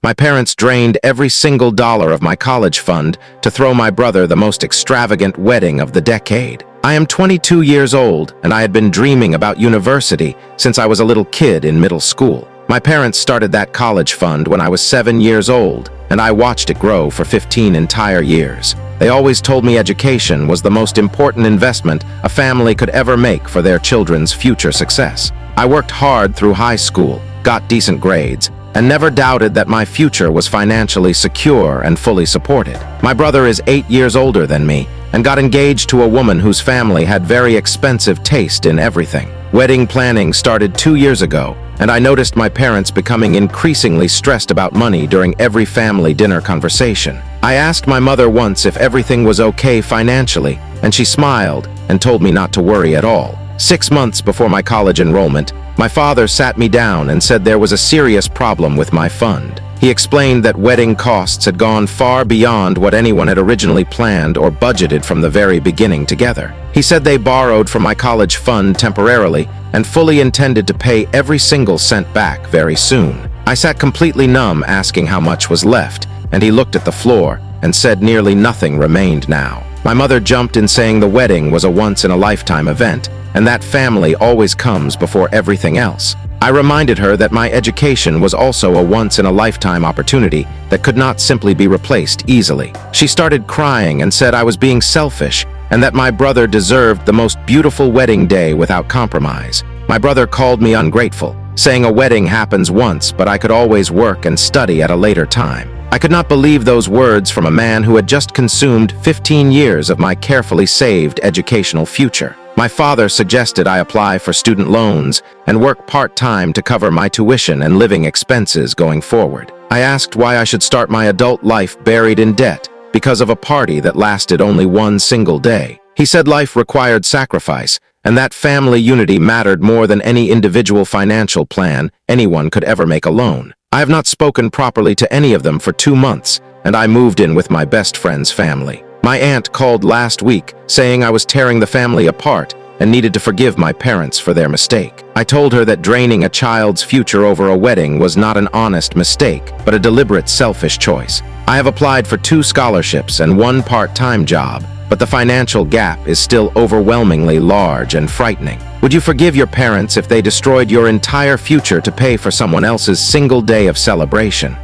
My parents drained every single dollar of my college fund to throw my brother the most extravagant wedding of the decade. I am 22 years old, and I had been dreaming about university since I was a little kid in middle school. My parents started that college fund when I was 7 years old, and I watched it grow for 15 entire years. They always told me education was the most important investment a family could ever make for their children's future success. I worked hard through high school, got decent grades, and never doubted that my future was financially secure and fully supported. My brother is 8 years older than me and got engaged to a woman whose family had very expensive taste in everything. Wedding planning started 2 years ago, and I noticed my parents becoming increasingly stressed about money during every family dinner conversation. I asked my mother once if everything was okay financially, and she smiled and told me not to worry at all. 6 months before my college enrollment, my father sat me down and said there was a serious problem with my fund. He explained that wedding costs had gone far beyond what anyone had originally planned or budgeted from the very beginning together. He said they borrowed from my college fund temporarily and fully intended to pay every single cent back very soon. I sat completely numb, asking how much was left, and he looked at the floor and said nearly nothing remained now. My mother jumped in, saying the wedding was a once-in-a-lifetime event, and that family always comes before everything else. I reminded her that my education was also a once-in-a-lifetime opportunity that could not simply be replaced easily. She started crying and said I was being selfish and that my brother deserved the most beautiful wedding day without compromise. My brother called me ungrateful, saying a wedding happens once, but I could always work and study at a later time. I could not believe those words from a man who had just consumed 15 years of my carefully saved educational future. My father suggested I apply for student loans and work part-time to cover my tuition and living expenses going forward. I asked why I should start my adult life buried in debt because of a party that lasted only one single day. He said life required sacrifice, and that family unity mattered more than any individual financial plan anyone could ever make alone. I have not spoken properly to any of them for 2 months, and I moved in with my best friend's family. My aunt called last week, saying I was tearing the family apart and needed to forgive my parents for their mistake. I told her that draining a child's future over a wedding was not an honest mistake, but a deliberate selfish choice. I have applied for 2 scholarships and 1 part-time job, but the financial gap is still overwhelmingly large and frightening. Would you forgive your parents if they destroyed your entire future to pay for someone else's single day of celebration?